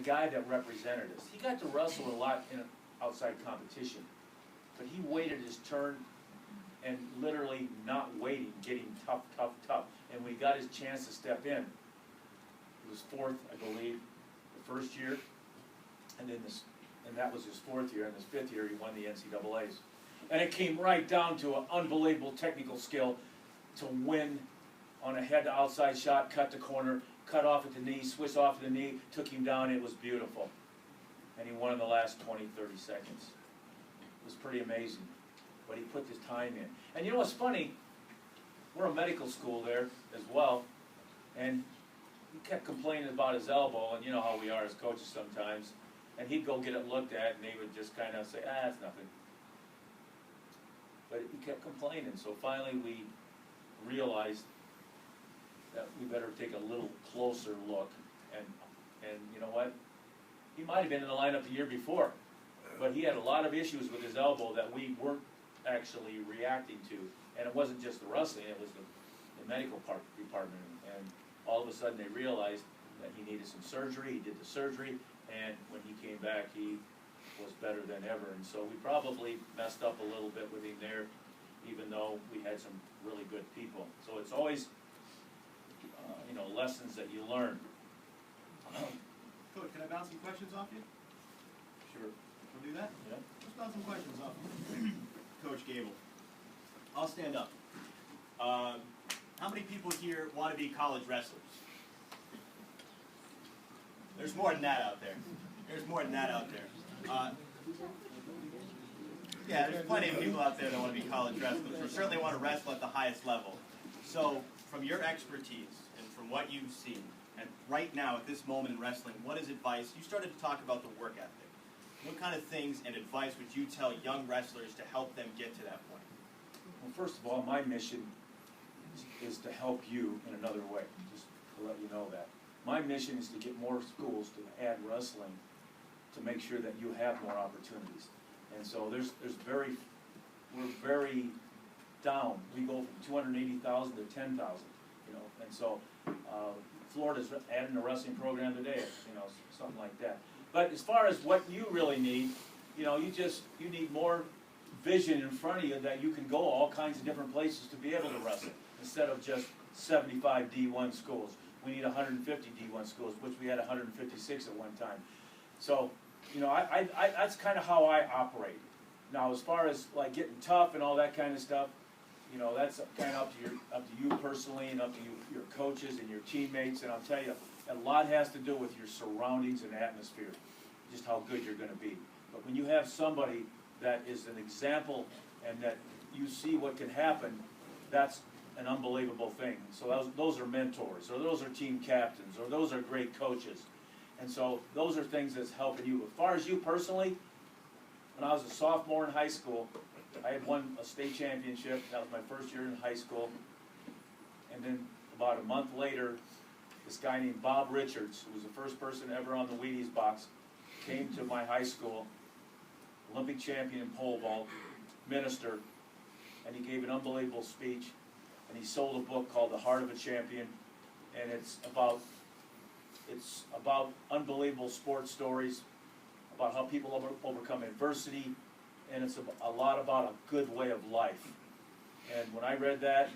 guy that represented us. He got to wrestle a lot in outside competition, but he waited his turn and literally not waiting, getting tough, tough, tough. And when he got his chance to step in, he was fourth, I believe, the first year, and then that was his fourth year. And his fifth year, he won the NCAAs. And it came right down to an unbelievable technical skill to win on a head to outside shot, cut the corner, cut off at the knee, switch off at the knee, took him down. It was beautiful. And he won in the last 20, 30 seconds. It was pretty amazing. But he put his time in. And you know what's funny? We're a medical school there as well. And he kept complaining about his elbow, and you know how we are as coaches sometimes. And he'd go get it looked at, and they would just kind of say, ah, it's nothing. But he kept complaining. So finally we realized that we better take a little closer look. And you know what? He might have been in the lineup the year before, but he had a lot of issues with his elbow that we weren't actually reacting to. And it wasn't just the wrestling, it was the medical department. And all of a sudden they realized that he needed some surgery. He did the surgery, and when he came back, he was better than ever. And so we probably messed up a little bit with him there, even though we had some really good people. So it's always, you know, lessons that you learn. Coach, can I bounce some questions off you? Sure. We'll do that? Yeah. Let's bounce some questions off you. Coach Gable. I'll stand up. How many people here want to be college wrestlers? There's more than that out there. There's more than that out there. Yeah, there's plenty of people out there that want to be college wrestlers, or certainly want to wrestle at the highest level. So, from your expertise and from what you've seen, and right now at this moment in wrestling, what is advice? You started to talk about the work ethic. What kind of things and advice would you tell young wrestlers to help them get to that point? Well, first of all, my mission is to help you in another way, just to let you know that. My mission is to get more schools to add wrestling to make sure that you have more opportunities. And so we're very down. We go from 280,000 to 10,000, you know, and so Florida's adding a wrestling program today, you know, something like that. But as far as what you really need, you know, you need more vision in front of you that you can go all kinds of different places to be able to wrestle, instead of just 75 D1 schools. We need 150 D1 schools, which we had 156 at one time. So, you know, that's kind of how I operate. Now, as far as like getting tough and all that kind of stuff, you know, that's kind of up to you personally, and up to your coaches and your teammates. And I'll tell you, a lot has to do with your surroundings and atmosphere, just how good you're going to be. But when you have somebody that is an example and that you see what can happen, that's an unbelievable thing. So those are mentors, or those are team captains, or those are great coaches. And so those are things that's helping you. As far as you personally, when I was a sophomore in high school, I had won a state championship. That was my first year in high school. And then about a month later, this guy named Bob Richards, who was the first person ever on the Wheaties box, came to my high school, Olympic champion in pole vault, minister, and he gave an unbelievable speech. And he sold a book called The Heart of a Champion, and it's about unbelievable sports stories, about how people overcome adversity, and it's a lot about a good way of life. And when I read that,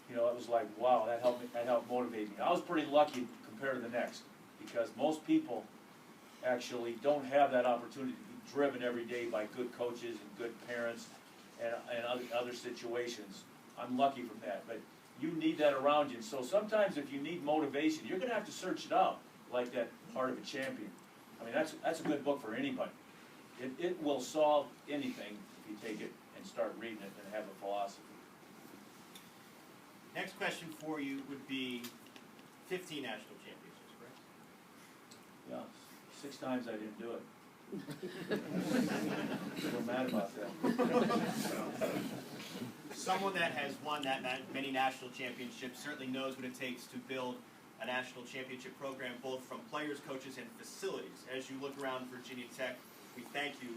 you know, it was like, wow, that helped motivate me. I was pretty lucky compared to the next, because most people actually don't have that opportunity to be driven every day by good coaches and good parents and other situations. I'm lucky from that, but you need that around you. So sometimes if you need motivation, you're going to have to search it out, like that Heart of a Champion. I mean, that's a good book for anybody. It will solve anything if you take it and start reading it and have a philosophy. Next question for you would be 15 national championships, correct? Yeah, 6 times I didn't do it. I'm mad about that. Someone that has won that many national championships certainly knows what it takes to build a national championship program, both from players, coaches, and facilities. As you look around Virginia Tech, we thank you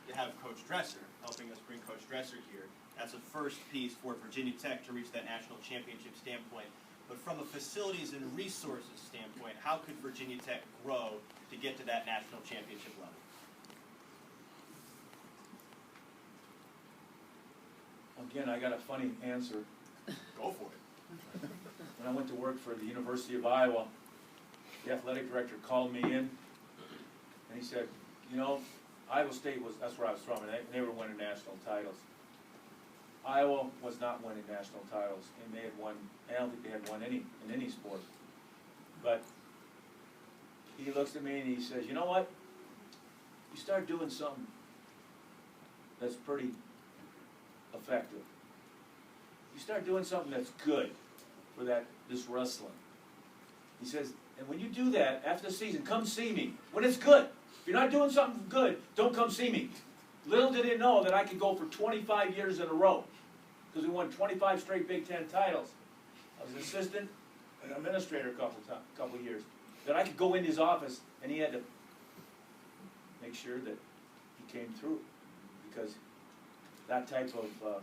to have Coach Dresser, helping us bring Coach Dresser here. That's a first piece for Virginia Tech to reach that national championship standpoint. but from a facilities and resources standpoint, how could Virginia Tech grow to get to that national championship level? Again, I got a funny answer. Go for it. When I went to work for the University of Iowa, the athletic director called me in, and he said, you know, Iowa State was, that's where I was from, and they were winning national titles. Iowa was not winning national titles, and they had won, I don't think they had won any, in any sport. But he looks at me and he says, you know what? You start doing something that's pretty effective. You start doing something that's good for this wrestling. He says, and when you do that, after the season, come see me. When it's good. If you're not doing something good, don't come see me. Little did he know that I could go for 25 years in a row, because we won 25 straight Big Ten titles. I was an assistant and administrator a couple of years. That I could go in his office, and he had to make sure that he came through, because that type of,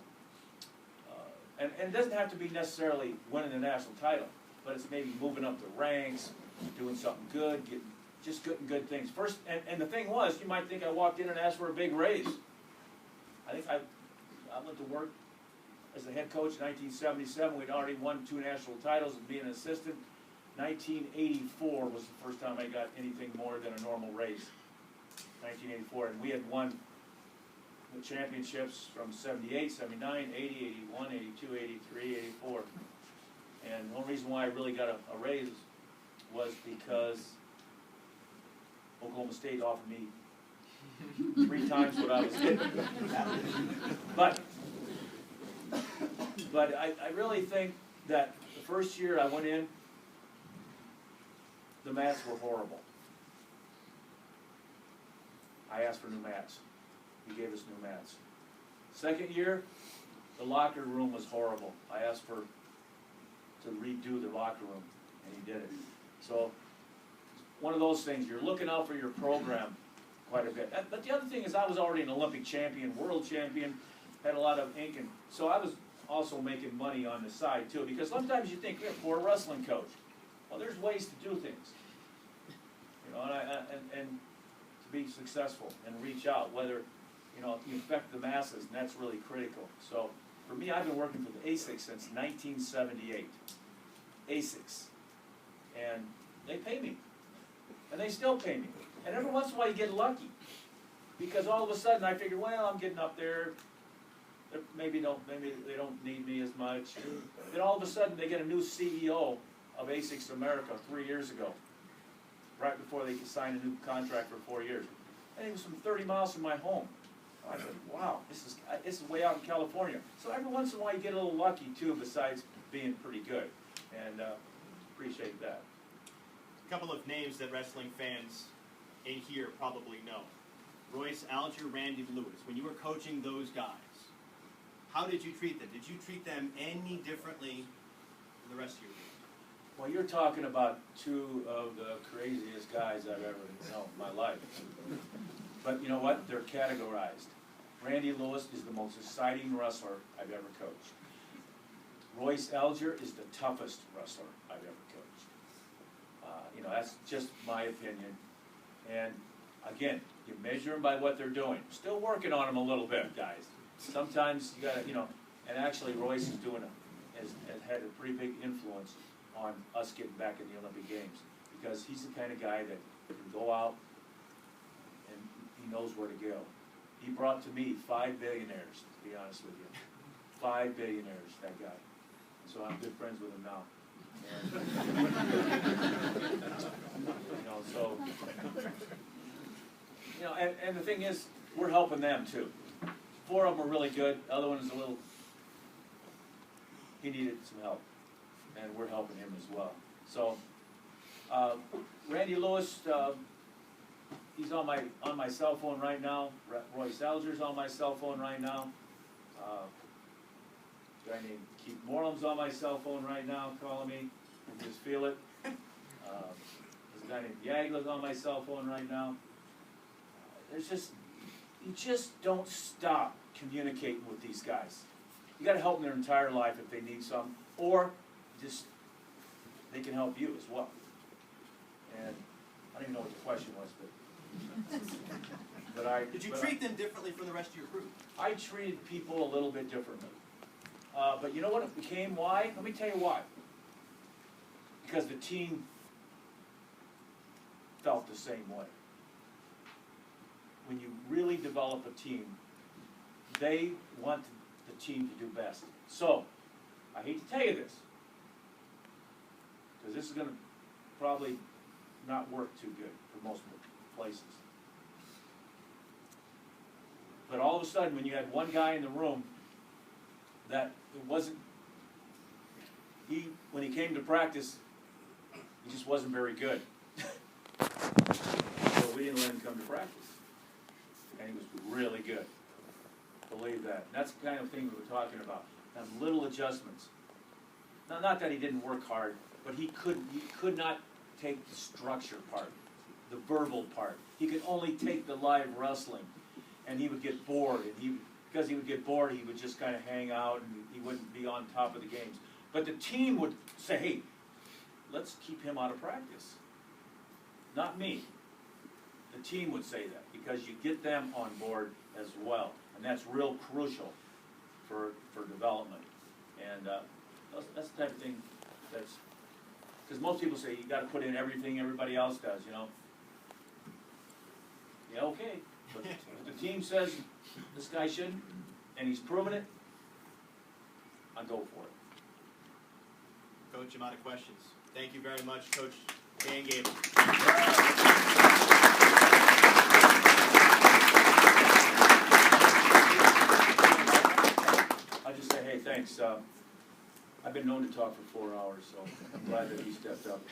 and it doesn't have to be necessarily winning the national title, but it's maybe moving up the ranks, doing something good, just getting good things. First, and the thing was, you might think I walked in and asked for a big raise. I think I went to work as the head coach in 1977. We'd already won 2 national titles and being an assistant. 1984 was the first time I got anything more than a normal raise. 1984, and we had won the championships from 78, 79, 80, 81, 82, 83, 84. And one reason why I really got a raise was because Oklahoma State offered me 3 times what I was getting. But I really think that the first year I went in, the mats were horrible. I asked for new mats. He gave us new mats. Second year, the locker room was horrible. I asked to redo the locker room, and he did it. So, one of those things, you're looking out for your program quite a bit. But the other thing is I was already an Olympic champion, world champion, had a lot of ink, and so I was also making money on the side too, because sometimes you think, we're a poor wrestling coach. Well, there's ways to do things. You know, and to be successful and reach out, whether, you know, you affect the masses, and that's really critical. So, for me, I've been working for the ASICs since 1978. ASICs. And they pay me. And they still pay me. And every once in a while you get lucky. Because all of a sudden I figure, well, I'm getting up there. Maybe they don't need me as much. Then all of a sudden they get a new CEO of ASICS America 3 years ago. Right before they signed a new contract for 4 years. And it was from 30 miles from my home. I said, wow, this is way out in California. So every once in a while you get a little lucky too, besides being pretty good. And appreciate that. A couple of names that wrestling fans in here probably know. Royce Alger, Randy Lewis. When you were coaching those guys, how did you treat them? Did you treat them any differently than the rest of your team? Well, you're talking about 2 of the craziest guys I've ever known in my life. But you know what? They're categorized. Randy Lewis is the most exciting wrestler I've ever coached. Royce Alger is the toughest wrestler I've ever coached. You know, that's just my opinion. And again, you measure them by what they're doing. Still working on them a little bit, guys. Sometimes you gotta, you know, and actually Royce is has had a pretty big influence on us getting back in the Olympic Games, because he's the kind of guy that can go out and he knows where to go. He brought to me 5 billionaires, to be honest with you. 5 billionaires, that guy. And so I'm good friends with him now. And, you know, so, you know, and the thing is, we're helping them too. 4 of them are really good. The other one is a little, he needed some help, and we're helping him as well. So, Randy Lewis, he's on my cell phone right now. Royce Alger's on my cell phone right now. A guy named Keith Morlam's on my cell phone right now, calling me. I just feel it. There's a guy named Yagler's on my cell phone right now. You just don't stop communicating with these guys. You got to help them their entire life if they need something, or just they can help you as well. And I don't even know what the question was, but Did you treat them differently from the rest of your group? I treated people a little bit differently. But you know what it became? Why? Let me tell you why. Because the team felt the same way. When you really develop a team, they want the team to do best. So, I hate to tell you this, because this is going to probably not work too good for most places. But all of a sudden, when you had one guy in the room that it wasn't, when he came to practice, he just wasn't very good. So we didn't let him come to practice. And he was really good. Believe that. And that's the kind of thing we were talking about. Have little adjustments. Now, not that he didn't work hard, but he could not take the structure part, the verbal part. He could only take the live wrestling. And he would get bored, and because he would get bored, he would just kind of hang out, and he wouldn't be on top of the games. But the team would say, hey, let's keep him out of practice. Not me. The team would say that, because you get them on board as well. And that's real crucial for development. And that's the type of thing because most people say, you got to put in everything everybody else does, you know. Yeah, okay. But if the team says this guy shouldn't, and he's proven it, I'll go for it. Coach, I'm out of questions. Thank you very much, Coach Dan Gable. I'll just say, hey, thanks. I've been known to talk for 4 hours, so I'm glad that he stepped up.